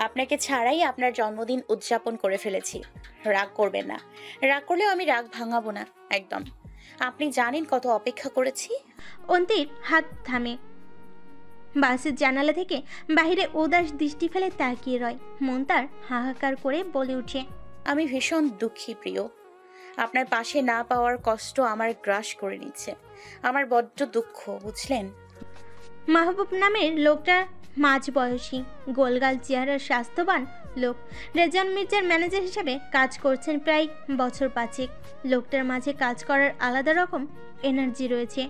আপনাকে ছাড়াই আপনার জন্মদিন উদযাপন করে ফেলেছি। রাগ করবেন না। রাগ করলেও আমি রাগ ভাঙাবো না একদম। আপনি জানেন কত অপেক্ষা করেছি। অন্তির হাত থামে। বাসের জানালা থেকে বাহিরে উদাস দৃষ্টি ফেলে তাকিয়ে রয়। মন তার হাহাকার করে বলে উঠে, আমি ভীষণ দুঃখী প্রিয়। আপনার পাশে না পাওয়ার কষ্ট আমার গ্রাস করে নিচ্ছে। আমার বড্ড দুঃখ, বুঝলেন? মাহবুব নামের লোকটা মাঝ বয়সী, গোলগাল চেহারার স্বাস্থ্যবান লোক। রেজান মির্জার ম্যানেজার হিসেবে কাজ করছেন প্রায় বছর 5। লোকটার মাঝে কাজ করার আলাদা রকম এনার্জি রয়েছে।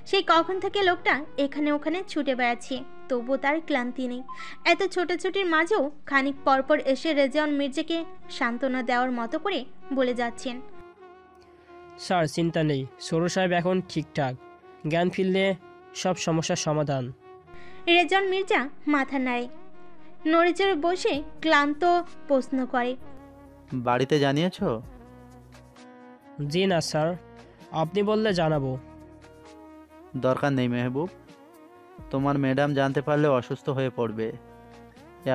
সেই কখন থেকে লোকটা এখানে ওখানে ছুটে বেড়াচ্ছে, তবুও তার ক্লান্তি নেই। এত ছোটাছুটির মাঝেও খানিক পরপর এসে রেজান মির্জাকে সান্ত্বনা দেওয়ার মতো করে বলে যাচ্ছেন, স্যার চিন্তা নেই, সরু সাহেব এখন ঠিকঠাক, জ্ঞান ফিরলে সব সমস্যার সমাধান। রেজান মির্জা মাথা নাড়ে, নড়েচড়ে বসে ক্লান্ত প্রশ্ন করে, বাড়িতে জানিয়েছো? জি না স্যার, আপনি বললে জানাবো। দরকার নেই মেহবুব, তোমার ম্যাডাম জানতে পারলে অসুস্থ হয়ে পড়বে।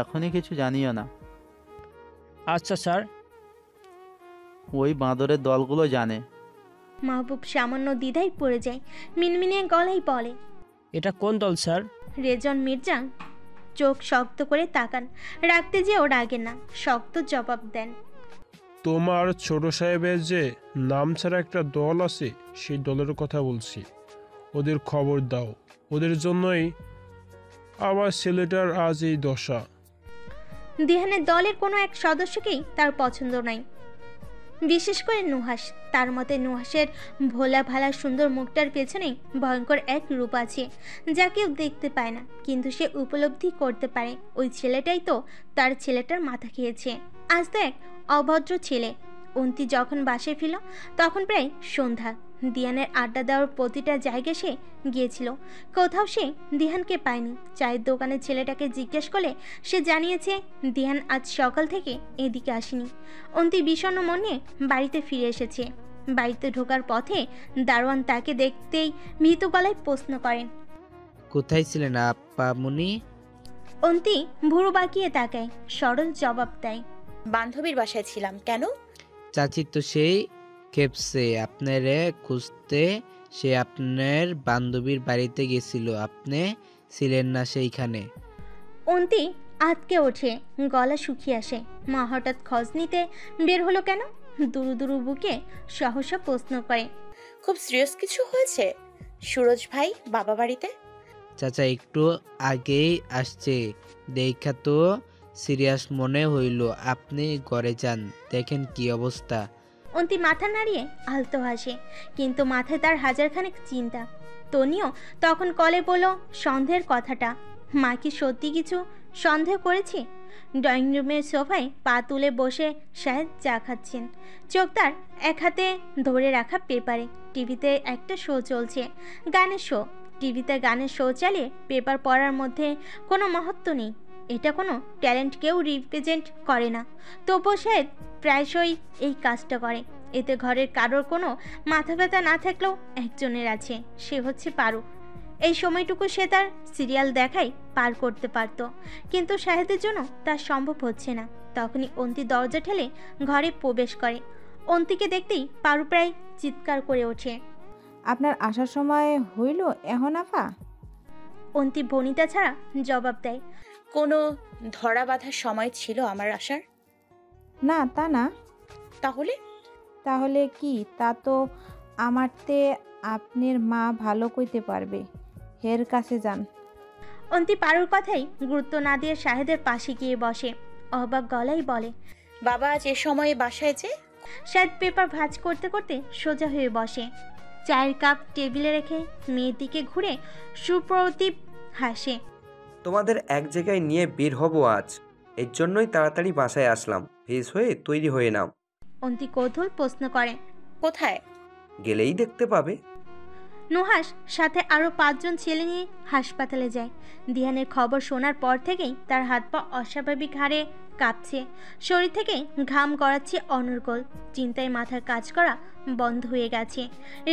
এখনই কিছু জানিও না। আচ্ছা স্যার। ওই বাঁদরের দলগুলো জানে। মাহবুব সামান্য দ্বিধায় পড়ে যায়, মিনমিনিয়ে গলায় বলে, এটা কোন দল স্যার? রেজন মির্জা চোখ শক্ত করে তাকান, রাখতে যেও রাগেন না, শক্ত জবাব দেন, তোমার ছোট সাহেবের যে নাম ছাড়া একটা দল আছে, সেই দলের কথা বলছি। ওদের খবর দাও, ওদের জন্যই আমার ছেলেটার আজ এই দশা। দিহানের দলের কোনো এক সদস্যকেই তার পছন্দ নাই, বিশেষ করে নুহাস। তার মতে নুহাসের ভোলা ভালা সুন্দর মুখটার পেছনে ভয়ঙ্কর এক রূপ আছে, যা কেউ দেখতে পায় না, কিন্তু সে উপলব্ধি করতে পারে ওই ছেলেটাই তো তার ছেলেটার মাথা খেয়েছে। আজ তো এক অভদ্র ছেলে। অন্তি যখন বাসায় ফিরল তখন প্রায় সন্ধ্যা। দিহানের আড্ডা দেওয়ার প্রতিটা জায়গায় সে গিয়েছিল, কোথাও সে দিহানকে পায়নি। চায়ের দোকানের ছেলেটাকে জিজ্ঞেস করলে সে জানিয়েছে দিহান আজ সকাল থেকে এদিকে আসেনি। অন্তি বিষণ্ণ মন নিয়ে বাড়িতে ফিরে এসেছে। বাড়িতে ঢোকার পথে দারোয়ান তাকে দেখতেই ভীতু গলায় প্রশ্ন করেন, কোথায় ছিলেন আপামনি? অন্তি ভুরু বাঁকিয়ে তাকায়, সরল জবাব দেয়, বান্ধবীর বাসায় ছিলাম। কেন? চাচি তো সেই খেপসে আপনারে খুঁজতে, সে আপনার বান্ধবীর বাড়িতে গেছিল, আপনি ছিলেন না সেইখানে। অন্তি আতকে ওঠে, গলা শুকিয়ে আসে। মা হঠাৎ খোঁজ নিতে বের হলো কেন? দুরু দুরু বুকে সহসা প্রশ্ন করে, খুব সিরিয়াস কিছু হয়েছে সুরজ ভাই বাবা বাড়িতে? চাচা একটু আগেই আসছে, দেখা তো সিরিয়াস মনে হইল। আপনি ঘরে যান, দেখেন কি অবস্থা। অন্তি মাথা নাড়িয়ে আলতো হাসে, কিন্তু মাথায় তার হাজারখানেক চিন্তা। তনিও তখন কলে বলল সন্দেহের কথাটা। মা কি সত্যি কিছু সন্দেহ করেছে? ড্রয়িং রুমের সোফায় পা তুলে বসে শাহেদ চা খাচ্ছেন, চোখ তার এক হাতে ধরে রাখা পেপারে। টিভিতে একটা শো চলছে, গানের শো। টিভিতে গানের শো চালিয়ে পেপার পড়ার মধ্যে কোনো মহত্ব নেই, এটা কোনো ট্যালেন্ট কেউ রিপ্রেজেন্ট করে না। তবুও শাহেদ প্রায়শই এই কাজটা করে। এতে ঘরের কারোর কোনো মাথা ব্যথা না থাকলেও একজনের আছে, সে হচ্ছে পারু। এই সময়টুকু সে তার সিরিয়াল দেখাই পার করতে পারত, কিন্তু শাহেদের জন্য তা সম্ভব হচ্ছে না। তখনই অন্তি দরজা ঠেলে ঘরে প্রবেশ করে। অন্তিকে দেখতেই পারু প্রায় চিৎকার করে ওঠে, আপনার আসার সময় হইল এখন আফা? অন্তি বনিতা ছাড়া জবাব দেয়, কোনো ধরা বাঁধার সময় ছিল আমার আসার? না তা না। তাহলে? তাহলে কি? তা তো আমারতে আপনার মা ভালো কইতে পারবে, হের কাছে যান। অন্তি পারুর কথাই গুরুত্ব না দিয়ে শাহেদের পাশে গিয়ে বসে, অবাক গলায় বলে, বাবা আজ এ সময়ে বাসায় যে? শাহেদ পেপার ভাঁজ করতে করতে সোজা হয়ে বসে, চায়ের কাপ টেবিলে রেখে মেয়ের দিকে ঘুরে সুপ্রতিভ হাসে, তোমাদের এক জায়গায় নিয়ে বের হব আজ, এর জন্যই তাড়াতাড়ি বাসায় আসলাম। ফ্রেশ হয়ে তৈরি হয়ে নাও। অন্তি কৌতূহল প্রশ্ন করে, কোথায়? গেলেই দেখতে পাবে। নুহাস সাথে আরও 5 জন ছেলে নিয়ে হাসপাতালে যায়। দিহানের খবর শোনার পর থেকেই তার হাত পা অস্বাভাবিক হারে কাঁপছে, শরীর থেকে ঘাম গড়াচ্ছে অনর্গল। চিন্তায় মাথার কাজ করা বন্ধ হয়ে গেছে।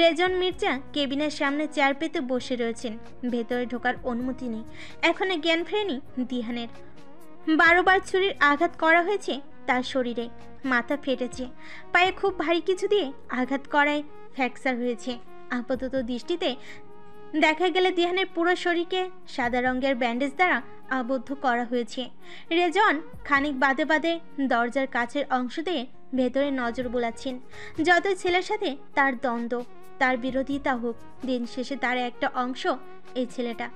রেজন মির্জা কেবিনের সামনে চেয়ার পেতে বসে রয়েছেন, ভেতরে ঢোকার অনুমতি নেই। এখনো জ্ঞান ফেরেনি দিহানের। 12 বার ছুরির আঘাত করা হয়েছে তার শরীরে। মাথা ফেটেছে, পায়ে খুব ভারী কিছু দিয়ে আঘাত করায় ফ্র্যাকচার হয়েছে। আপাতত দৃষ্টিতে দেখা গেলে দিহানের পুরো শরীরকে সাদা রঙের ব্যান্ডেজ দ্বারা আবদ্ধ করা হয়েছে। রেজন খানিক বাদে বাদে দরজার কাছের অংশ দিয়ে ভেতরে নজর বোলাচ্ছেন। যত ছেলের সাথে তার দ্বন্দ্ব, তার বিরোধিতা হোক, দিন শেষে তার একটা অংশ এই ছেলেটা।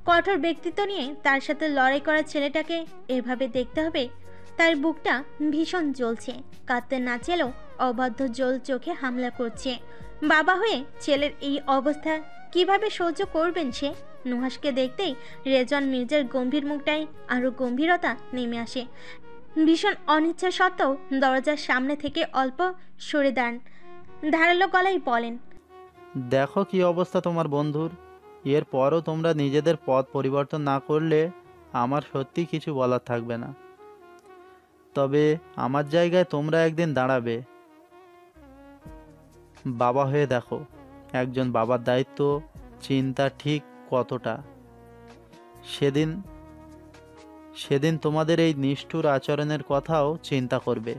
কঠোর ব্যক্তিত্ব নিয়ে তার সাথে লড়াই করা ছেলেটাকে এভাবে দেখতে হবে। তার বুকটা ভীষণ জ্বলছে, কাঁদতে না চেলেও অবাধ্য জল চোখে হামলা করছে। বাবা হয়ে ছেলের এই অবস্থা কিভাবে সহ্য করবেন সে? নুহাসকে দেখতেই রেজন মির্জার গম্ভীর মুখটাই আরো গম্ভীরতা নেমে আসে। ভীষণ অনিচ্ছা সত্ত্বেও দরজার সামনে থেকে অল্প সরে দাঁড়ান, ধারালো গলায় বলেন, দেখো কি অবস্থা তোমার বন্ধুর। এরপরও তোমরা নিজেদের পথ পরিবর্তন না করলে আমার সত্যি কিছু বলার থাকবে না। তবে আমার জায়গায় তোমরা একদিন দাঁড়াবে। বাবা হয়ে দেখো, একজন বাবার দায়িত্ব চিন্তা ঠিক কতটা। সেদিন তোমাদের এই নিষ্ঠুর আচরণের কথাও চিন্তা করবে।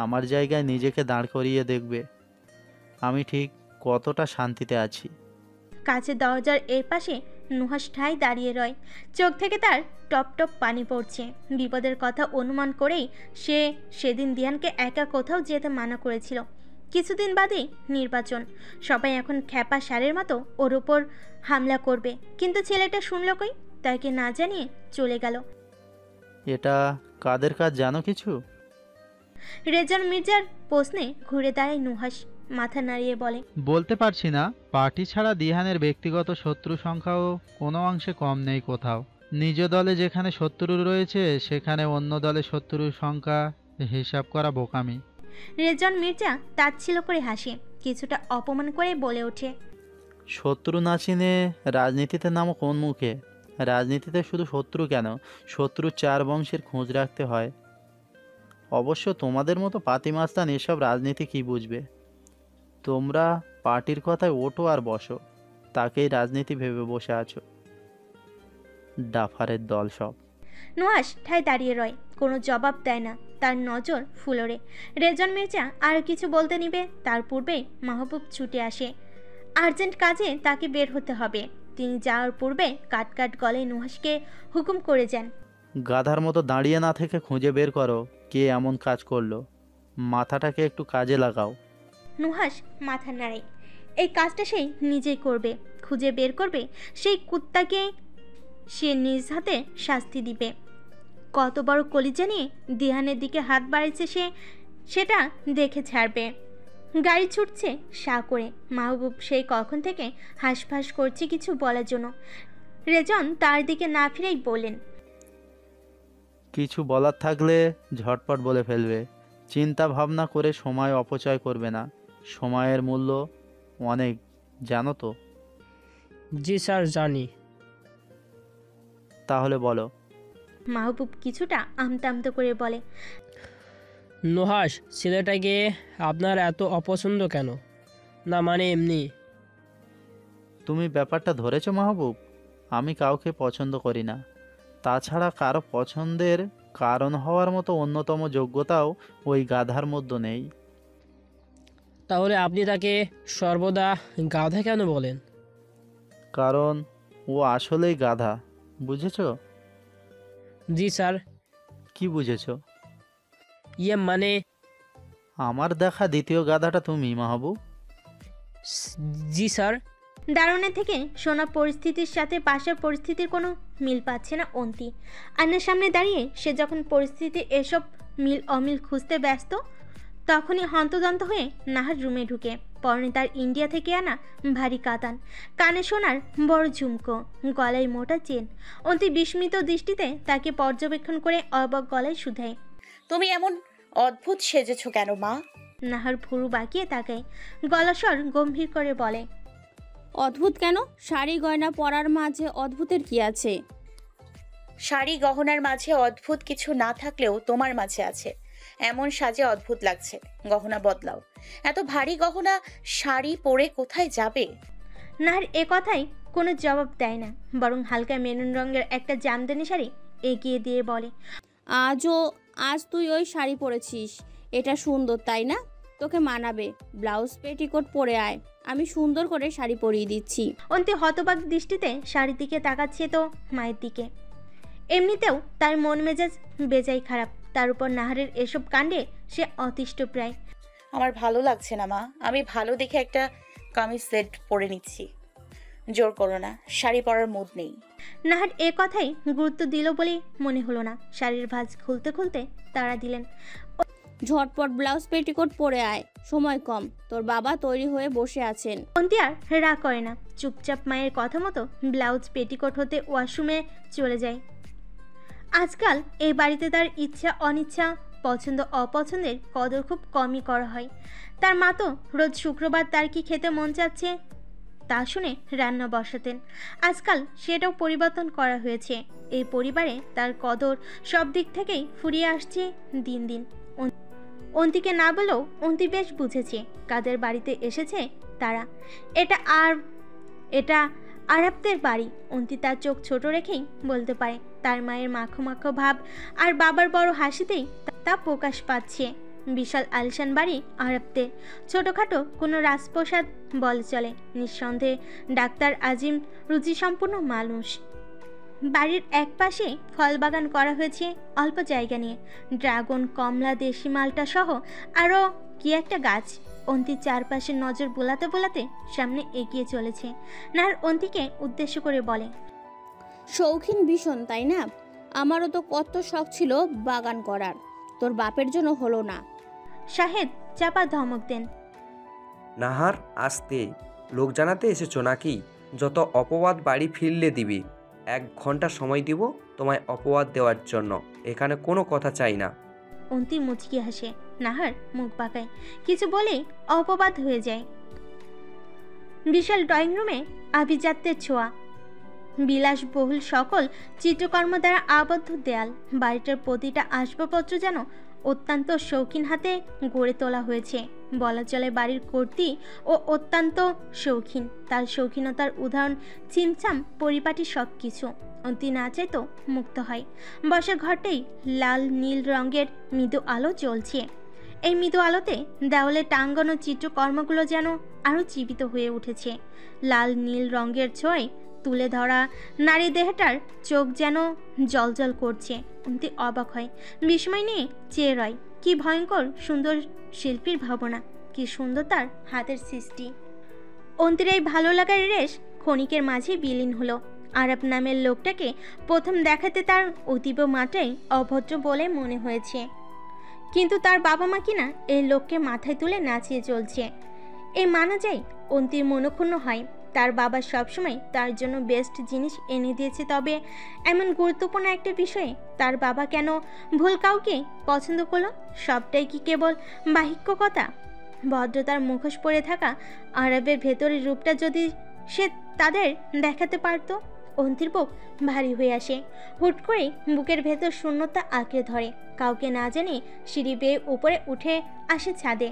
আমার জায়গায় নিজেকে দাঁড় করিয়ে দেখবে আমি ঠিক কতটা শান্তিতে আছি। কাছে দরজার এর পাশে নুহাস ঠায় দাঁড়িয়ে রয়। চোখ থেকে তার টপ টপ পানি পড়ছে। বিপদের কথা অনুমান করেই সে সেদিন দিহানকে একা কোথাও যেতে মানা করেছিল। কিছুদিন বাদেই নির্বাচন, সবাই এখন খ্যাপা সারের মতো ওর উপর হামলা করবে, কিন্তু ছেলেটা শুনল কই, তাকে না জানিয়ে চলে গেল। এটা কাদের কাজ জানো কিছু? রেজন মির্জার প্রশ্নে ঘুরে দাঁড়ায় নুহাস, মাথা নাড়িয়ে বলে, বলতে পারছি না। পার্টি ছাড়া দিহানের ব্যক্তিগত শত্রু সংখ্যাও কোনো অংশে কম নেই কোথাও। নিজ দলে যেখানে শত্রু রয়েছে সেখানে অন্য দলে শত্রুর সংখ্যা হিসাব করা বোকামি। রেজন মির্জা তাচ্ছিল্য করে হাসে, কিছুটা অপমান করে বলে ওঠে, শত্রু না চিনে রাজনীতিতে নামো কোন মুখে? রাজনীতিতে শুধু শত্রু কেন, শত্রুর 4 বংশের খোঁজ রাখতে হয়। অবশ্য তোমাদের মতো পাতিমাস্তান এসব রাজনীতি কি বুঝবে? তোমরা পার্টির কথায় ওঠো আর বসো, তাকেই রাজনীতি ভেবে বসে আছো। ডাফারের দল সব। নুহাস ঠায় দাঁড়িয়ে রয়, কোনো জবাব দেয় না। তার নজর ফুলরে। রেজন মির্জা আর কিছু বলতে নিবে তার পূর্বেই মাহবুব ছুটে আসে। আর্জেন্ট কাজে তাকে বের হতে হবে। তিনি যাওয়ার পূর্বে কাট গলায় নুহাসকে হুকুম করে যান, গাধার মতো দাঁড়িয়ে না থেকে খুঁজে বের করো কে এমন কাজ করলো। মাথাটাকে একটু কাজে লাগাও। নুহাস মাথা নাড়ে। এই কাজটা সেই নিজেই করবে, খুঁজে বের করবে সেই কুত্তাকে, সে নিজ হাতে শাস্তি দিবে। কত বড় কলিজা নিয়ে দিহানের দিকে হাত বাড়িয়েছে সেটা দেখে ছাড়বে। গাড়ি ছুটছে সা করে। মাহবুব সেই কখন থেকে হাঁসফাঁস করছে কিছু বলার জন্য। রেজন তার দিকে না ফিরেই বললেন, কিছু বলার থাকলে ঝটপট বলে ফেলবে। চিন্তা ভাবনা করে সময় অপচয় করবে না। সময়ের মূল্য অনেক, জানো তো? জি স্যার, জানি। তাহলে বলো। মাহবুব কিছুটা আমতা আমতা করে বলে, নুহাস, ছেলেটাকে আপনার এত অপছন্দ কেন? না মানে এমনি। তুমি ব্যাপারটা ধরেছো মাহবুব? আমি কাউকে পছন্দ করি না। তাছাড়া কারো পছন্দের কারণ হওয়ার মতো অন্যতম যোগ্যতাও ওই গাধার মধ্যে নেই। তাহলে আপনি তাকে সর্বদা গাধা কেন বলেন? কারণ ও আসলেই গাধা, বুঝেছো? জি স্যার। কি বুঝেছো? মানে আমার দেখা দ্বিতীয় গাধাটা তুমি মাহবুব। জি স্যার। দারুণে থেকে শোনা পরিস্থিতির সাথে পাশের পরিস্থিতির কোনো মিল পাচ্ছে না অন্তি। আয়নার সামনে দাঁড়িয়ে সে যখন পরিস্থিতির এসব মিল অমিল খুঁজতে ব্যস্ত, তখনই হন্তদন্ত হয়ে নাহার রুমে ঢুকে। পরনে তার ইন্ডিয়া থেকে আনা ভারী কাতান, কানে শোনার বড় ঝুমকো, গলায় মোটা চেন। অন্তি বিস্মিত দৃষ্টিতে তাকে পর্যবেক্ষণ করে অবাক গলায় শুধায়, তুমি এমন অদ্ভুত সেজেছো কেন মা? নাহার ভুরু বাঁকিয়ে তাকায়, গলাস্বর গম্ভীর করে বলে, অদ্ভুত কেন? শাড়ি গয়না পরার মাঝে অদ্ভুতের কি আছে? শাড়ি গহনার মাঝে অদ্ভুত কিছু না থাকলেও তোমার মাঝে আছে। এমন সাজে অদ্ভুত লাগছে, গহনা বদলাও। এত ভারী গহনা শাড়ি পরে কোথায় যাবে? নাহার এ কথায় কোনো জবাব দেয় না, বরং হালকা মেরুন রঙের একটা জামদানি শাড়ি এগিয়ে দিয়ে বলে, আজ তুই ওই শাড়ি পরেছিস, এটা সুন্দর তাই না? তোকে মানাবে। ব্লাউজ পেটিকোট পরে আয়, আমি সুন্দর করে শাড়ি পরিয়ে দিচ্ছি। অন্তি হতবাক দৃষ্টিতে শাড়ির দিকে তাকাচ্ছে তো মায়ের দিকে। এমনিতেও তার মন মেজাজ বেজায় খারাপ, তার উপর নাহারের এসব কাণ্ডে সে অতিষ্ঠ প্রায়। আমার ভালো লাগছে না মা, আমি ভালো দেখে একটা কামিজ সেট পরে নিচ্ছি। জোর করো না, শাড়ি পরার মুড নেই। নাহার এ কথাই গুরুত্ব দিল বলে মনে হলো না। শাড়ির ভাঁজ খুলতে খুলতে তাড়া দিলেন, ঝটপট ব্লাউজ পেটিকোট পরে আয়, সময় কম, তোর বাবা তৈরি হয়ে বসে আছেন। অন্তি আর রাগ করে না, চুপচাপ মায়ের কথা মতো ব্লাউজ পেটিকোট হতে ওয়াশরুমে চলে যায়। আজকাল এই বাড়িতে তার ইচ্ছা অনিচ্ছা, পছন্দ অপছন্দের কদর খুব কমই করা হয়। তার মা তো রোজ শুক্রবার তার কি খেতে মন চাচ্ছে তা শুনে রান্না বসাতেন। আজকাল সেটাও পরিবর্তন করা হয়েছে। এই পরিবারে তার কদর সব দিক থেকেই ফুরিয়ে আসছে দিন দিন। অন্তিকে না বলেও অন্তি বেশ বুঝেছে কাদের বাড়িতে এসেছে তারা। এটা আরাবদের বাড়ি। অন্তি তার চোখ ছোট রেখেই বলতে পারে, তার মায়ের মাখো মাখো ভাব আর বাবার বড় হাসিতেই তা প্রকাশ পাচ্ছে। বিশাল আলিশান বাড়ি আরাবদের, ছোটোখাটো কোনো রাজপ্রসাদ বলে চলে। নিঃসন্দেহে ডাক্তার আজিম রুচিসম্পন্ন মানুষ। বাড়ির এক পাশে ফল বাগান করা হয়েছে অল্প জায়গা নিয়ে, ড্রাগন, কমলা, দেশি মালটা সহ আরও কি একটা গাছ। অন্তি চারপাশে নজর বোলাতে বোলাতে সামনে এগিয়ে চলেছে। নাহার অন্তিকে উদ্দেশ্য করে বলে, শৌখিন ভীষণ তাই না? আমারও তো কত শখ ছিল বাগান করার, তোর বাপের জন্য হলো না। শাহেদ চাপা ধমক দেন, নাহার আসতে লোক জানাতে এসেছো নাকি? যত অপবাদ বাড়ি ফিরলে দিবি। 1 ঘন্টা সময় দিব তোমায় অপবাদ দেওয়ার জন্য, এখানে কোনো কথা চাই না। অন্তি মুচকি হাসে। নাহার মুখ বাঁকায়, কিছু বলে অপবাদ হয়ে যায়। বিশাল ড্রয়িং রুমে আভিজাত্যের ছোঁয়া, বিলাসবহুল সকল চিত্রকর্ম দ্বারা আবদ্ধ দেয়াল। বাড়িটার প্রতিটা আসবাবপত্র যেন অত্যন্ত শৌখিন হাতে গড়ে তোলা হয়েছে। বলা চলে বাড়ির কর্ত্রী ও অত্যন্ত শৌখিন। তার শৌখিনতার উদাহরণ চিমচাম পরিপাটি সব কিছু। অন্তি না চাইতো মুক্ত হয়। বসার ঘরটাই লাল নীল রঙের মৃদু আলো জ্বলছে। এই মৃদু আলোতে দেওয়ালে টাঙ্গানো চিত্রকর্মগুলো যেন আরও জীবিত হয়ে উঠেছে। লাল নীল রঙের ছোঁয়ায় তুলে ধরা নারী দেহটার চোখ যেন জলজল করছে। অন্তি অবাক হয়, বিস্ময় নিয়ে চেয়ে রয়। কি ভয়ঙ্কর সুন্দর শিল্পীর ভাবনা, কি সুন্দর তার হাতের সৃষ্টি। অন্তির এই ভালো লাগার রেশ ক্ষণিকের মাঝে বিলীন হলো। আরাব নামের লোকটাকে প্রথম দেখাতে তার অতীব মাত্রায় অভদ্র বলে মনে হয়েছে, কিন্তু তার বাবা মা কিনা এই লোককে মাথায় তুলে নাচিয়ে চলছে। এই মানা যায়। অন্তির মনক্ষুণ্ণ হয়। তার বাবা সবসময় তার জন্য বেস্ট জিনিস এনে দিয়েছে, তবে এমন গুরুত্বপূর্ণ একটা বিষয়ে তার বাবা কেন ভুল কাউকে পছন্দ করলো? সবটাই কি কেবল বাহিক্য কথা? ভদ্রতার মুখোশ পরে থাকা আরবের ভেতরের রূপটা যদি সে তাদের দেখাতে পারত। অন্তির বুক ভারী হয়ে আসে। হুট করে বুকের ভেতর শূন্যতা আঁকড়ে ধরে। কাউকে না জানিয়ে সিঁড়ি বেয়ে উপরে উঠে আসে ছাদে।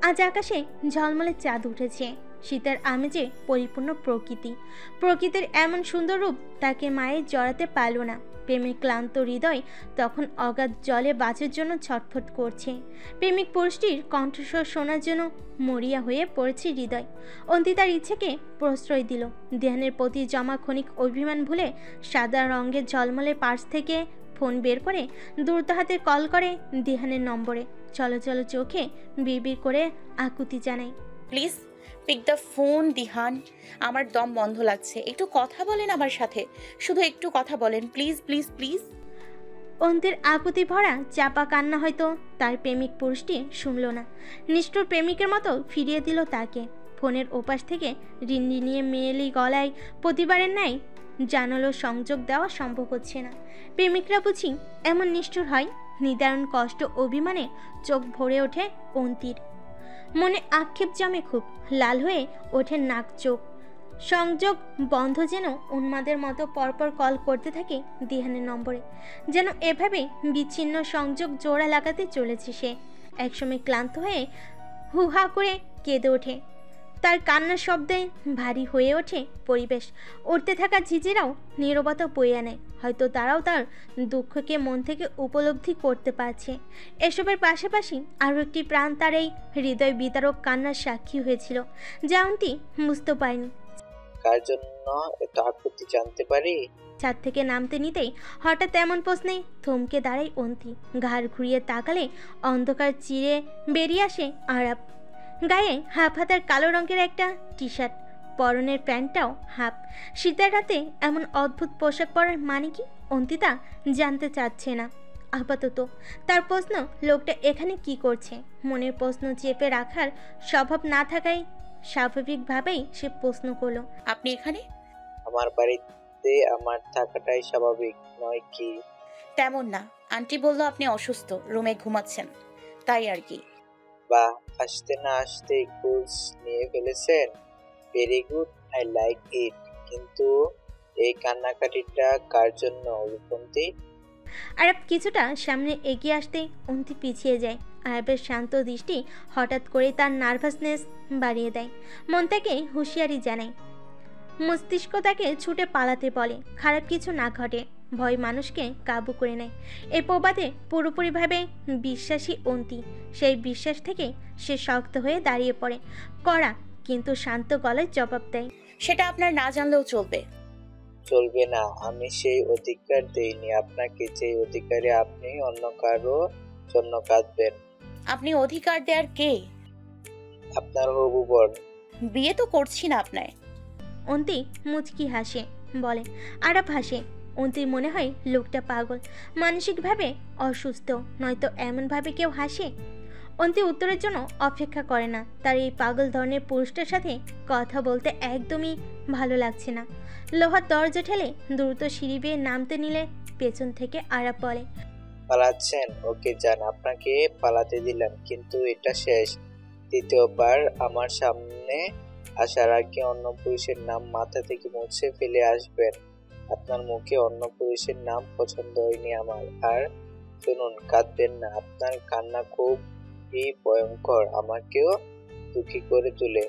আজ আকাশে ঝলমলে চাঁদ উঠেছে। শীতের আমেজে পরিপূর্ণ প্রকৃতি। প্রকৃতির এমন সুন্দর রূপ তাকে মায়ের জড়াতে পারল না। প্রেমিক ক্লান্ত হৃদয় তখন অগাধ জলে বাঁচার জন্য ছটফট করছে। প্রেমিক পুরুষটির কণ্ঠস্বর শোনার জন্য মরিয়া হয়ে পড়েছে হৃদয়। অন্তি তার ইচ্ছেকে প্রশ্রয় দিল। ধ্যানের প্রতি জমা ক্ষণিক অভিমান ভুলে সাদা রঙের ঝলমলে পার্স থেকে ফোন বের করে দ্রুত হাতে কল করে দিহানের নম্বরে। চলো চলো চোখে বিড়বিড় করে আকুতি জানাই, please pick the phone Dihan, আমার দম বন্ধ লাগছে, একটু কথা বলেন আমার সাথে, শুধু একটু কথা বলেন প্লিজ প্লিজ প্লিজ। অন্তির আকুতি ভরা চাপা কান্না হয়তো তার প্রেমিক পুরুষটি শুনল না। নিষ্ঠুর প্রেমিকের মতো ফিরিয়ে দিল তাকে। ফোনের ওপাশ থেকে রিন্নি নিয়ে মেয়েলি গলায় প্রতিবারের ন্যায় জানালো সংযোগ দেওয়া সম্ভব হচ্ছে না। প্রেমিকরা বুঝি এমন নিষ্ঠুর হয়? নিদারুণ কষ্ট অভিমানে চোখ ভরে ওঠে অন্তির। মনে আক্ষেপ জমে, খুব লাল হয়ে ওঠে নাক চোখ। সংযোগ বন্ধ যেন উন্মাদের মতো পরপর কল করতে থাকে দিহানের নম্বরে। যেন এভাবে বিচ্ছিন্ন সংযোগ জোড়া লাগাতে চলেছে সে। একসময় ক্লান্ত হয়ে হুহা করে কেঁদে ওঠে। তার কান্নার শব্দে ভারী হয়ে ওঠে পরিবেশ। উঠতে থাকা ঝিঝিরাও নীরবতা বয়ে আনে। হয়তো তারাও তার দুঃখকে মন থেকে উপলব্ধি করতে পারছে। এসবের পাশাপাশি আরও একটি প্রাণ তার এই হৃদয় বিতারক কান্নার সাক্ষী হয়েছিল, যা অন্তি বুঝতে পারেনি। কার জন্য এত আকুতি জানতে পারি? ছাদ থেকে নামতে নিতেই হঠাৎ এমন প্রশ্নে থমকে দাঁড়ায় অন্তি। ঘাড় ঘুরিয়ে তাকালে অন্ধকার চিরে বেরিয়ে আসে আরাপ। গায়ে হাফ হাতার কালো রঙের একটা টি শার্ট, পরনের প্যান্টটাও হাফ। শীতের রাতে এমন অদ্ভুত পোশাক পরার মানে কি অন্তি তা জানতে চাচ্ছে না আপাতত। তার প্রশ্ন, লোকটা এখানে কি করছে? মনের প্রশ্ন চেপে রাখার স্বভাব না থাকায় স্বাভাবিকভাবেই সে প্রশ্ন করলো, আপনি এখানে? আমার বাড়িতে আমার থাকাটাই স্বাভাবিক নয় কি? তেমন না, আন্টি বলল আপনি অসুস্থ, রুমে ঘুমাচ্ছেন, তাই আর কি। বা আসতে না আসতেই খোঁজ নিয়ে ফেলেছেন। Very good, I like it. কিন্তু এই কান্নাকাটিটা কার জন্য রূপন্তী? আরাব কিছুটা সামনে এগিয়ে আসতে অন্তি পিছিয়ে যায়। আরাবের শান্ত দৃষ্টি হঠাৎ করে তার নার্ভাসনেস বাড়িয়ে দেয়। মন তাকে হুঁশিয়ারি জানায়, মস্তিষ্ক তাকে ছুটে পালাতে বলে খারাপ কিছু না ঘটে। ভয় মানুষকে কাবু করে নেয়। এই প্রবাদে পুরোপুরিভাবে বিশ্বাসী অন্তি। সেই বিশ্বাস থেকে সে শক্ত হয়ে দাঁড়িয়ে পড়ে, কড়া কিন্তু শান্ত গলায় জবাব দেয়, সেটা আপনার না জানলেও চলবে। চলবে না, আমি সেই অধিকার দেইনি আপনাকে যে অধিকারে আপনি অন্য কারো জন্য কাঁদবেন। আপনি অধিকার দেওয়ার কে? আপনার হবু বর। বিয়ে তো করছি না আপনার। অন্তি মুচকি হাসে, বলে। আরাপ হাসে। অন্তির মনে হয় লোকটা পাগল, মানসিকভাবে অসুস্থ, নয়তো এমনভাবে কেউ হাসে। অন্তি উত্তরের জন্য অপেক্ষা করে না। তার এই পাগল ধরনের পুরুষটার সাথে কথা বলতে একদমই ভালো লাগছে না। লোহার দরজা ঠেলে দ্রুত সিঁড়ি বেয়ে নামতে নিলে পেছন থেকে আরাপ বলে, পালাচ্ছেন? ওকে যান, আপনাকে পালাতে দিলাম, কিন্তু এটা শেষ। দ্বিতীয়বার আমার সামনে আসার আগে অন্য পুরুষের নাম মাথা থেকে মুছে ফেলে আসবেন। আপনার মুখে অন্য পুরুষের নাম পছন্দ হয়নি আমার। আর শুনুন, কাঁদবেন না, আপনার কান্না খুবই ভয়ঙ্কর, আমাকেও দুঃখী করে তোলে।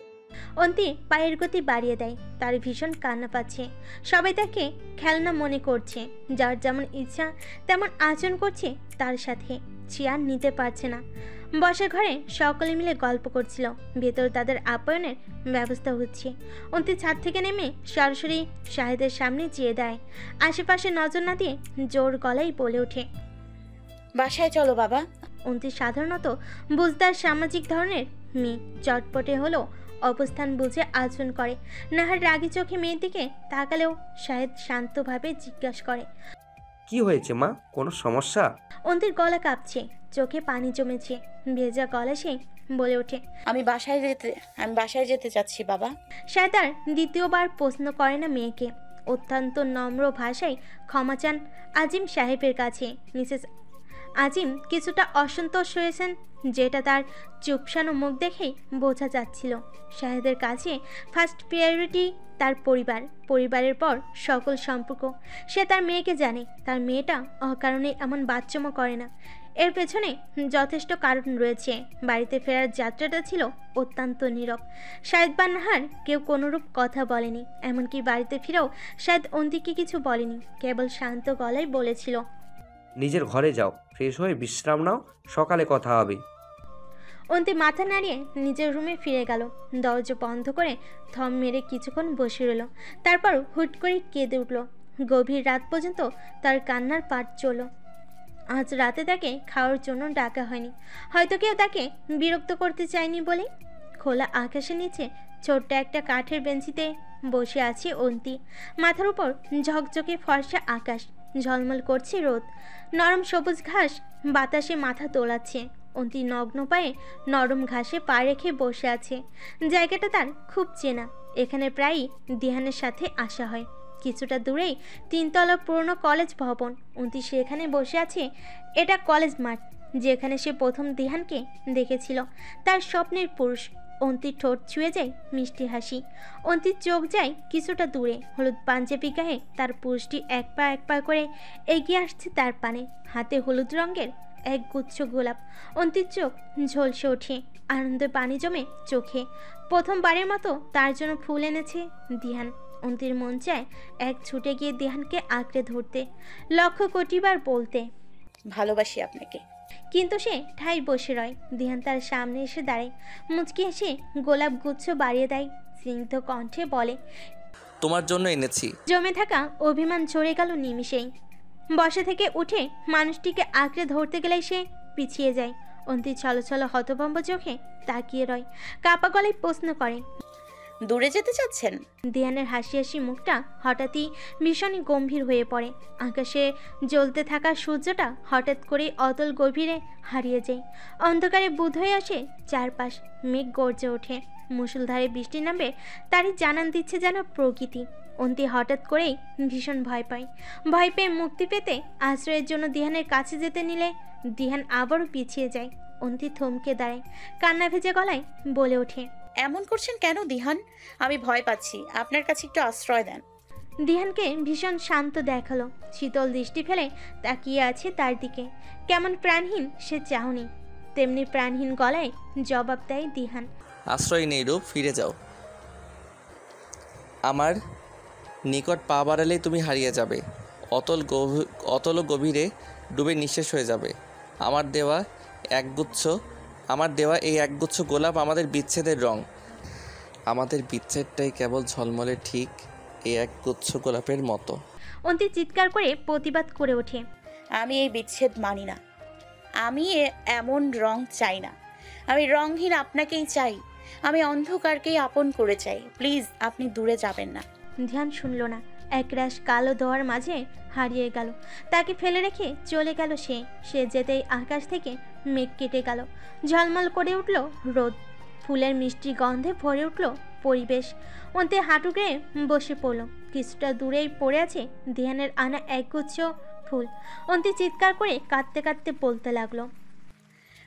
অন্তি পায়ের গতি বাড়িয়ে দেয়। তার ভীষণ কান্না পাচ্ছে। সবাই তাকে খেলনা মনে করছে, যার যেমন ইচ্ছা তেমন আচরণ করছে তার সাথে। চেয়ার নিতে পারছে না। বসার ঘরে সকলে মিলে গল্প করছিল, ভেতর তাদের আপ্যায়নের ব্যবস্থা হচ্ছে। অন্তি ছাদ থেকে নেমে সরাসরি শাহেদের সামনে চেয়ে দেয়। আশেপাশে নজর না দিয়ে জোর গলায় বলে ওঠে, বাসায় চলো বাবা। অন্তি সাধারণত বুঝদার সামাজিক ধরনের মেয়ে, চটপটে হলো অবস্থান বুঝে আচরণ করে। নাহার রাগী চোখে মেয়ের দিকে তাকালেও শাহেদ শান্তভাবে জিজ্ঞাসা করে, কি হয়েছে মা, কোনো সমস্যা? অন্তির গলা কাঁপছে, চোখে পানি জমেছে। ভেজা গলা সে বলে ওঠে, আমি বাসায় যেতে চাচ্ছি বাবা। শাহেদ আর দ্বিতীয়বার প্রশ্ন করে না মেয়েকে। অত্যন্ত নম্র ভাষায় ক্ষমা চান আজিম সাহেবের কাছে। মিসেস আজিম কিছুটা অসন্তোষ হয়েছেন, যেটা তার চুপসানো মুখ দেখেই বোঝা যাচ্ছিল। শাহেদের কাছে ফার্স্ট প্রায়োরিটি তার পরিবারের পর সকল সম্পর্ক। সে তার মেয়েকে জানে, তার মেয়েটা অকারণে এমন বাচ্চমো করে না। এর পেছনে যথেষ্ট কারণ রয়েছে। বাড়িতে ফেরার যাত্রাটা ছিল অত্যন্ত নীরব। শাহেদ বা নাহার কেউ কোনোরূপ কথা বলেনি, এমনকি বাড়িতে ফিরেও শাহেদ অন্তিকে কিছু বলেনি, কেবল শান্ত গলায় বলেছিল, নিজের ঘরে যাও, ফ্রেশ হয়ে বিশ্রাম নাও, সকালে কথা হবে। অন্তি মাথা নাড়িয়ে নিজের রুমে ফিরে গেল। দরজা বন্ধ করে থম মেরে কিছুক্ষণ বসে রইল। তারপর হুট করে কেঁদে উঠল। গভীর রাত পর্যন্ত তার কান্নার পাট চলল। আজ রাতে তাকে খাওয়ার জন্য ডাকা হয়নি, হয়তো কেউ তাকে বিরক্ত করতে চায়নি বলে। খোলা আকাশের নিচে ছোট্ট একটা কাঠের বেঞ্চিতে বসে আছে অন্তি। মাথার উপর ঝকঝকে ফর্সা আকাশ, ঝলমল করছে রোদ। নরম সবুজ ঘাস বাতাসে মাথা দোলাচ্ছে। অন্তি নগ্ন পায়ে নরম ঘাসে পা রেখে বসে আছে। জায়গাটা তার খুব চেনা, এখানে প্রায়ই দিহানের সাথে আসা হয়। কিছুটা দূরেই 3তলা পুরনো কলেজ ভবন। অন্তি সেখানে বসে আছে। এটা কলেজ মাঠ, যেখানে সে প্রথম দিহানকে দেখেছিল, তার স্বপ্নের পুরুষ। অন্তির ঠোঁট ছুঁয়ে যায় মিষ্টি হাসি। অন্তির চোখ যায় কিছুটা দূরে। হলুদ পাঞ্জাবি গায়ে তার পুরুষটি এক পা করে এগিয়ে আসছে তার পানে। হাতে হলুদ রঙের এক গুচ্ছ গোলাপ। অন্তির চোখ ঝলসে ওঠে, আনন্দে পানি জমে চোখে। প্রথমবারের মতো তার জন্য ফুল এনেছে দিহান। অন্তির মন চায় এক ছুটে গিয়ে দিহানকে আঁকড়ে ধরতে, লক্ষ কোটিবার বলতে ভালোবাসি আপনাকে। কিন্তু সে ঠাই বসে রয়। দিহান তার সামনে এসে দাঁড়ায়, মুচকি এসে গোলাপ গুচ্ছ বাড়িয়ে দেয়, স্নিগ্ধ কণ্ঠে বলে, তোমার জন্য এনেছি। জমে থাকা অভিমান ঝরে গেল নিমিষেই। বসা থেকে উঠে মানুষটিকে আঁকড়ে ধরতে গেলেই সে পিছিয়ে যায়। অন্তি ছলছল হতভম্ব চোখে তাকিয়ে রয়, কাপা গলায় প্রশ্ন করে, দূরে যেতে চাচ্ছেন? দিয়ানের হাসি হাসি মুখটা হঠাৎই ভীষণই গম্ভীর হয়ে পড়ে। আকাশে জ্বলতে থাকা সূর্যটা হঠাৎ করে অতল গভীরে হারিয়ে যায়। অন্ধকারে বুঁদ হয়ে আসে চারপাশ, মেঘ গর্জে ওঠে, মুষলধারে বৃষ্টি নামবে তারই জানান দিচ্ছে যেন প্রকৃতি। অন্তি হঠাৎ করেই ভীষণ ভয় পায়। ভয় পেয়ে মুক্তি পেতে আশ্রয়ের জন্য দিহানের কাছে যেতে নিলে দিহান আবারও পিছিয়ে যায়। অন্তি থমকে দাঁড়ায়, কান্না ভেজে গলায় বলে ওঠে, এমন করছেন কেন দিহান? আমি ভয় পাচ্ছি, আপনার কাছে একটু আশ্রয় দেন। দিহানকে ভীষণ শান্ত দেখালো, শীতল দৃষ্টি ফেলে তাকিয়ে আছে তার দিকে। কেমন প্রাণহীন সে চাহনি, তেমনি প্রাণহীন গলায় জবাব দেয় দিহান, আশ্রয় নেই রূপ, ফিরে যাও। আমার নিকট পা বাড়ালেই তুমি হারিয়ে যাবে, অতল গভীরে ডুবে নিঃশেষ হয়ে যাবে। আমার দেওয়া এই একগুচ্ছ গোলাপ আমাদের বিচ্ছেদের রং। আমাদের বিচ্ছেদটাই কেবল ঝলমলে ঠিক এই একগুচ্ছ গোলাপের মতো। অন্তি চিৎকার করে প্রতিবাদ করে ওঠে, আমি এই বিচ্ছেদ মানি না। আমি এমন রং চাই না। আমি রংহীন আপনাকেই চাই। আমি অন্ধকারকেই আপন করে চাই। প্লিজ, আপনি দূরে যাবেন না। ধ্যান শুনল না, একরাশ কালো ধোঁয়ার মাঝে হারিয়ে গেল। তাকে ফেলে রেখে চলে গেল সে যেতেই আকাশ থেকে মেঘ কেটে গেল, ঝলমল করে উঠল রোদ, ফুলের মিষ্টি গন্ধে ভরে উঠল পরিবেশ। অন্তে হাঁটু গেয়ে বসে পড়ল। কিছুটা দূরেই পড়ে আছে ধ্যানের আনা একগুচ্ছ ফুল। অন্তে চিৎকার করে কাঁদতে কাঁদতে বলতে লাগলো,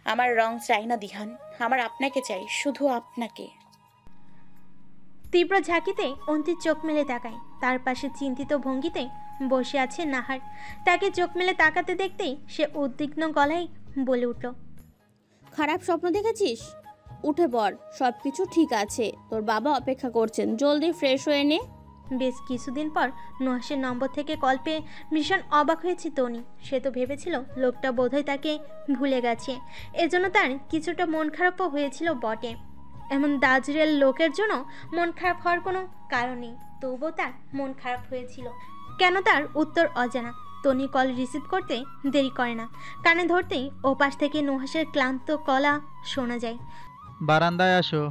আমার রং চাই না দিহান, আমার আপনাকে চাই, শুধু আপনাকে। তীব্র ঝাঁকিতে অন্তির চোখ মেলে তাকায়। তার পাশে চিন্তিত ভঙ্গিতে বসে আছে নাহার। তাকে চোখ মেলে তাকাতে দেখতেই সে উদ্বিগ্ন গলায় বলে উঠল, খারাপ স্বপ্ন দেখেছিস? উঠে পড়, সব কিছু ঠিক আছে। তোর বাবা অপেক্ষা করছেন, জলদি ফ্রেশ হয়ে নে। বেশ কিছুদিন পর নুহাসের নম্বর থেকে কল পেয়ে ভীষণ অবাক হয়েছে তনি। সে তো ভেবেছিল লোকটা বোধহয় তাকে ভুলে গেছে, এজন্য তার কিছুটা মন খারাপও হয়েছিল বটে। এমন দাজরেল লোকের জন্য মন খারাপ হওয়ার কোনো কারণ নেই, তবুও তার মন খারাপ হয়েছিল। কেন তার উত্তর অজানা। তনি কল রিসিভ করতে দেরি করে না, কানে ধরতেই ওপাশ থেকে নুহাসের ক্লান্ত গলা শোনা যায়, বারান্দায় আসো।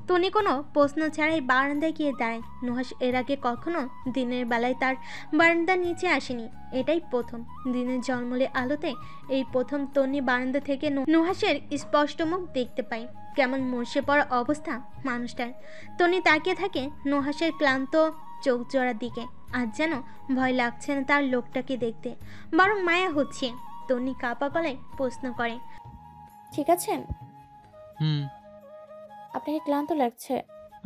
তনি কোনো প্রশ্ন ছাড়াই বারান্দায় গিয়ে দাঁড়ায়। নুহাস এর আগে কখনো দিনের বেলায় তার বারান্দার নিচে আসেনি, এটাই প্রথম। দিনের ঝলমলে আলোতে এই প্রথম তনি বারান্দা থেকে নুহাসের স্পষ্ট মুখ দেখতে পায়। কেমন মরসে পড়া অবস্থা মানুষটার। তনি তাকিয়ে থাকে নুহাসের ক্লান্ত চোখ জোড়ার দিকে। আজ যেন ভয় লাগছে না তার লোকটাকে দেখতে, বরং মায়া হচ্ছে। তনি কাপা গলায় প্রশ্ন করে, ঠিক আছেন? হুম। আপনাকে ক্লান্ত লাগছে।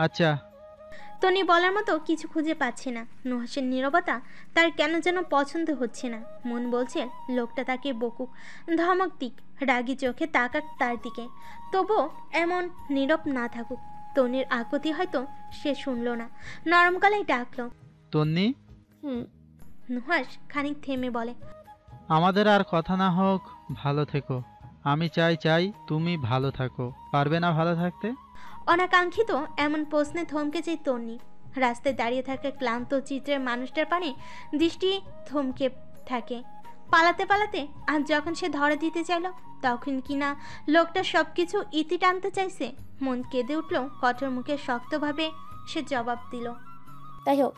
আচ্ছা। তনি বলার মতো কিছু খুঁজে পাচ্ছে না। নুহাসের নীরবতা তার কেন যেন পছন্দ হচ্ছে না। মন বলছে লোকটা তাকে বকুক, ধমক দিক, রাগি চোখে তাকাক তার দিকে, তবুও এমন নীরব না থাকুক। তনির আকুতি হয়তো সে শুনল না, নরম গলায় ডাকলো, তন্নি। নুহাস খানিক থেমে বলে, আমাদের আর কথা না হোক, ভালো থেকো। আমি চাই তুমি ভালো থাকো। পারবে না ভালো থাকতে? অনাকাঙ্ক্ষিত এমন প্রশ্নে থমকে যায় তন্নি। রাস্তায় দাঁড়িয়ে থাকা ক্লান্ত চিত্রের মানুষটার পানে দৃষ্টি থমকে থাকে। পালাতে পালাতে আজ যখন সে ধরা দিতে চাইল, তখন কিনা লোকটা সব কিছু ইতি টানতে চাইছে। মন কেঁদে উঠল, কঠোর মুখে শক্তভাবে সে জবাব দিল, তাই হোক,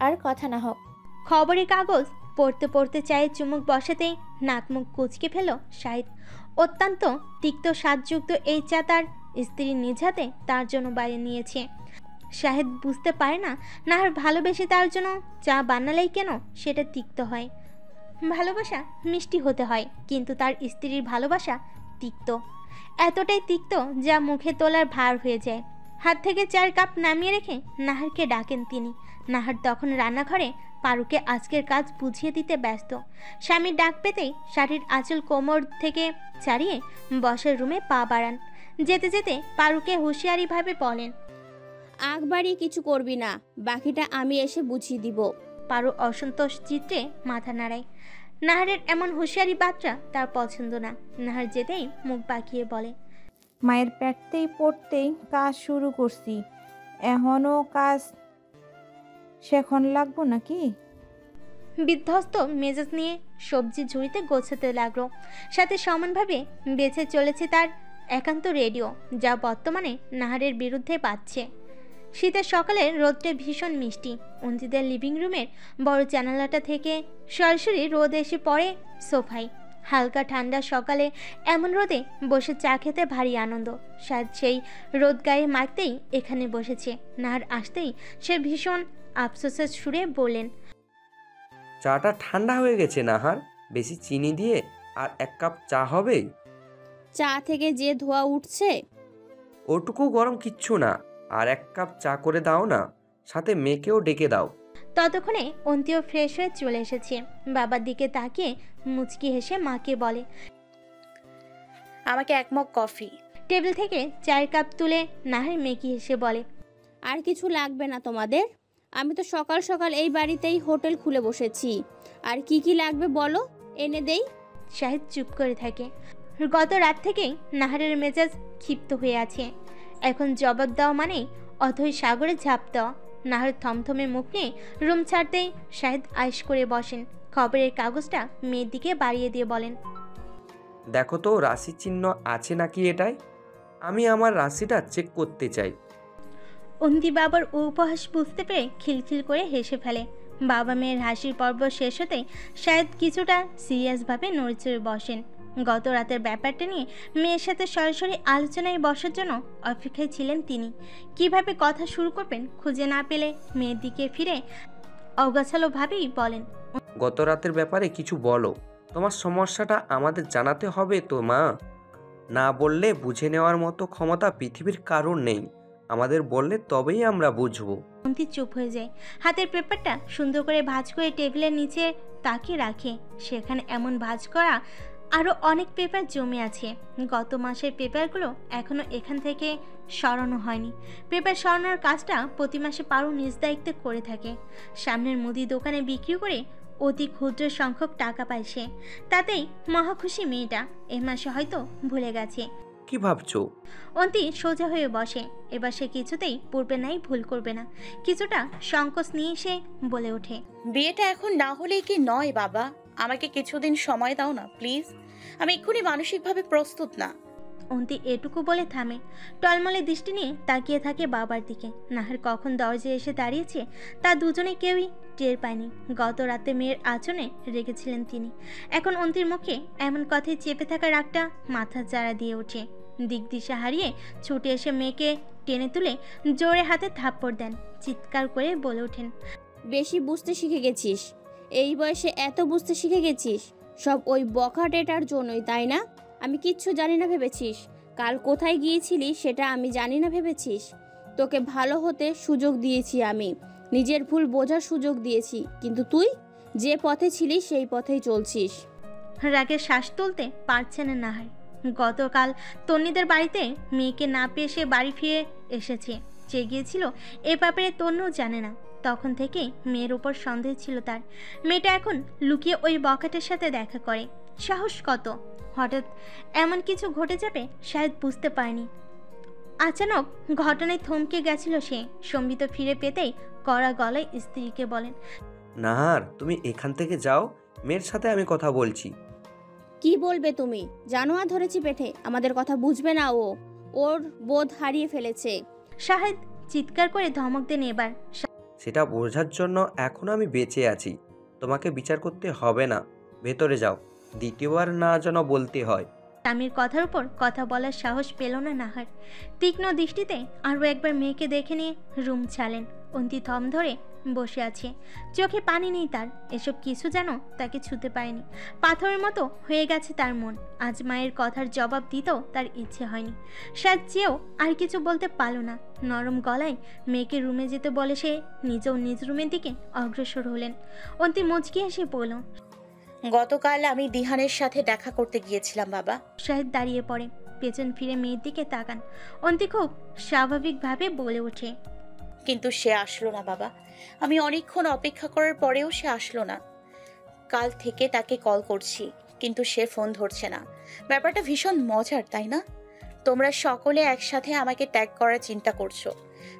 আর কথা না হোক। খবরের কাগজ পড়তে পড়তে চায়ে চুমুক বসাতেই নাক মুখ কুচকে ফেল শাহিদ। অত্যন্ত তিক্ত স্বাদযুক্ত এই চা তার স্ত্রী নিজ হাতে তার জন্য বাইরে নিয়েছে। শাহিদ বুঝতে পারে না নাহার ভালোবেসে তার জন্য চা বানালেই কেন সেটা তিক্ত হয়। ভালোবাসা মিষ্টি হতে হয়, কিন্তু তার স্ত্রীর ভালোবাসা তিক্ত, এতটাই তিক্ত যা মুখে তোলার ভার হয়ে যায়। হাত থেকে চার কাপ নামিয়ে রেখে নাহারকে ডাকেন তিনি। নাহার তখন রান্নাঘরে পারুকে আজকের কাজ বুঝিয়ে দিতে ব্যস্ত। স্বামীর ডাক পেতেই শাড়ির আঁচল কোমর থেকে ছাড়িয়ে বসার রুমে পা বাড়ান। যেতে যেতে পারুকে হুঁশিয়ারিভাবে বলেন, আগ বাড়িয়ে কিছু করবি না, বাকিটা আমি এসে বুঝিয়ে দিব। পারু অসন্তোষ চিত্রে মাথা নাড়ায়। নাহারের এমন হুঁশিয়ারি বার্তা তার পছন্দ না। নাহার যেতেই মুখ বাঁকিয়ে বলে, মায়ের পেটতেই পড়তেই কাজ শুরু করছি, এখনও কাজ শেখন লাগবো নাকি? বিধ্বস্ত মেজাজ নিয়ে সবজি ঝুড়িতে গোছাতে লাগলো। সাথে সমানভাবে বেঁচে চলেছে তার একান্ত রেডিও, যা বর্তমানে নাহারের বিরুদ্ধে পাচ্ছে। শীতের সকালে রোদটা ভীষণ মিষ্টি। অন্তিদের লিভিং রুমের বড় জানালাটা থেকে সরাসরি রোদ এসে পড়ে সোফায়। হালকা ঠান্ডা সকালে এমন রোদে বসে চা খেতে ভারী আনন্দ। শায়দ সেই রোদ গায়ে মাখতেই এখানে বসেছে। নাহার আসতেই সে ভীষণ আফসোসের সুরে বললেন, চাটা ঠান্ডা হয়ে গেছে নাহার, বেশি চিনি দিয়ে আর 1 কাপ চা হবে? চা থেকে যে ধোঁয়া উঠছে। ওটুকু গরম কিচ্ছু না, আর 1 কাপ চা করে দাও না, সাথে মেয়েকেও ডেকে দাও। ততক্ষণে অন্তিও ফ্রেশ হয়ে চলে এসেছে। বাবার দিকে তাকিয়ে মুচকি হেসে মাকে বলে, আমাকে 1 মগ কফি। টেবিল থেকে চায়ের কাপ তুলে নাহার মেকি হেসে বলে, আর কিছু লাগবে না তোমাদের? আমি তো সকাল সকাল এই বাড়িতেই হোটেল খুলে বসেছি। আর কি কি লাগবে বলো, এনে দেই। শাহিদ চুপ করে থাকে। গত রাত থেকেই নাহারের মেজাজ ক্ষিপ্ত হয়ে আছে। এখন জবাব দেওয়া মানে অথই সাগরে ঝাঁপ দেওয়া। নাহার থমথমে মুখ নিয়ে রুম ছাড়তেই শাহিদ আয়েশ করে বসেন। খবরের কাগজটা মেয়ের দিকে বাড়িয়ে দিয়ে বলেন, দেখো তো রাশি চিহ্ন আছে নাকি এটায়, আমি আমার রাশিটা চেক করতে চাই। অন্তি বাবার উপহাস বুঝতে পেরে খিলখিল করে হেসে ফেলে। বাবা মেয়ের হাসির পর্ব শেষ হতেই শায়দ কিছুটা সিরিয়াসভাবে নড়েচড়ে বসেন। গত রাতের ব্যাপারটা নিয়ে মেয়ের সাথে সরাসরি আলোচনায় বসার জন্য অপেক্ষায় ছিলেন তিনি। কিভাবে কথা শুরু করবেন খুঁজে না পেলে মেয়ের দিকে ফিরে অগাছালোভাবেই বলেন, গত রাতের ব্যাপারে কিছু বলো, তোমার সমস্যাটা আমাদের জানাতে হবে তো মা। না বললে বুঝে নেওয়ার মতো ক্ষমতা পৃথিবীর কারোর নেই, আমাদের বললে তবেই আমরা বুঝবো। অন্তি চুপ হয়ে যায়। হাতের পেপারটা সুন্দর করে ভাঁজ করে টেবিলের নিচে তাকিয়ে রাখে। সেখানে এমন ভাঁজ করা আরও অনেক পেপার জমে আছে। গত মাসের পেপারগুলো এখনও এখান থেকে সরানো হয়নি। পেপার সরানোর কাজটা প্রতি মাসে পারু নিজ দায়িত্বে করে থাকে। সামনের মুদি দোকানে বিক্রি করে অতি ক্ষুদ্র সংখ্যক টাকা পায় সে। তাতেই মহাখুশি মেয়েটা। এ মাসে হয়তো ভুলে গেছে। কি ভাবছো? অন্তি সোজা হয়ে বসে। এবার সে কিছুতেই পূর্বে নাই ভুল করবে না। কিছুটা সংকোচ নিয়ে সে বলে ওঠে, বিয়েটা এখন না হলেই কি নয় বাবা? আমাকে কিছুদিন সময় দাও না প্লিজ। আমি এক্ষুনি মানসিকভাবে প্রস্তুত না। অন্তি এটুকু বলে থামে। টলমলে দৃষ্টি নিয়ে তাকিয়ে থাকে বাবার দিকে। নাহার কখন দরজায় এসে দাঁড়িয়েছে তা দুজনে কেউই টের পায়নি। গত রাতে মেয়ের আচরণে রেগেছিলেন তিনি। এখন অন্তির মুখে এমন কথায় চেপে থাকা রাগটা মাথা চাড়া দিয়ে ওঠে। দিকদিশা হারিয়ে ছুটে এসে মেয়েকে টেনে তুলে জোরে হাতে থাপ্পড় দেন। চিৎকার করে বলে ওঠেন, বেশি বুঝতে শিখে গেছিস, এই বয়সে এত বুঝতে শিখে গেছিস। সব ওই বখাটেটার জন্যই, তাই না? আমি কিচ্ছু জানি না ভেবেছিস? কাল কোথায় গিয়েছিলি সেটা আমি জানি না ভেবেছিস? তোকে ভালো হতে সুযোগ দিয়েছি, আমি নিজের ভুল বোঝার সুযোগ দিয়েছি, কিন্তু তুই যে পথে ছিলিস সেই পথেই চলছিস। রাগে শ্বাস তুলতে পারছে না নাহার। গতকাল তন্নিদের বাড়িতে মেয়েকে না পেয়ে সে বাড়ি ফিরে এসেছে। যে গিয়েছিল এ ব্যাপারে তন্নুও জানে না। তখন থেকেই মেয়ের উপর সন্দেহ ছিল তার। মেয়েটা এখন লুকিয়ে ওই বখাটের সাথে দেখা করে। সাহস কত! হঠাৎ এমন কিছু ঘটে যাবে শায়দ বুঝতে পারেনি। আচানক ঘটনায় থমকে গেছিল সে। সম্বিত ফিরে পেতেই কড়া গলায় স্ত্রীকে বলেন, নাহার তুমি এখান থেকে যাও, মেয়ের সাথে আমি কথা বলছি। কি বলবে তুমি? জানোয়া ধরেছি পেটে, আমাদের কথা বুঝবে না ও, ওর বোধ হারিয়ে ফেলেছে। শাহেদ চিৎকার করে ধমক দেন এবার। সেটা বোঝার জন্য এখনো আমি বেঁচে আছি, তোমাকে বিচার করতে হবে না, ভেতরে যাও, দ্বিতীয়বার না যেন বলতে হয়। তামির কথার উপর কথা বলার সাহস পেল না নাহার। তীক্ষ্ণ দৃষ্টিতে আরও একবার মেয়েকে দেখে নিয়ে রুম ছাড়লেন। অন্তি থম ধরে বসে আছে, চোখে পানি নেই তার। এসব কিছু যেন তাকে ছুতে পারেনি। পাথরের মতো হয়ে গেছে তার মন। আজ মায়ের কথার জবাব দিতেও তার ইচ্ছে হয়নি। সাজ চেয়েও আর কিছু বলতে পারল না। নরম গলায় মেয়েকে রুমে যেতে বলে সে নিজেও নিজ রুমের দিকে অগ্রসর হলেন। অন্তি মুচকি এসে বলল, গতকাল আমি দিহানের সাথে দেখা করতে গিয়েছিলাম বাবা। শাহিদ দাঁড়িয়ে পড়ে, পেছন ফিরে মেয়ের দিকে তাকান। অন্তি খুব স্বাভাবিকভাবে বলে ওঠে, কিন্তু সে আসলো না বাবা। আমি অনেকক্ষণ অপেক্ষা করার পরেও সে আসলো না। কাল থেকে তাকে কল করছি, কিন্তু সে ফোন ধরছে না। ব্যাপারটা ভীষণ মজার, তাই না? তোমরা সকলে একসাথে আমাকে ত্যাগ করার চিন্তা করছো।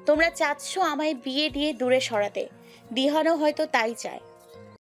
তোমরা চাচ্ছ আমায় বিয়ে দিয়ে দূরে সরাতে। দিহানও হয়তো তাই চায়।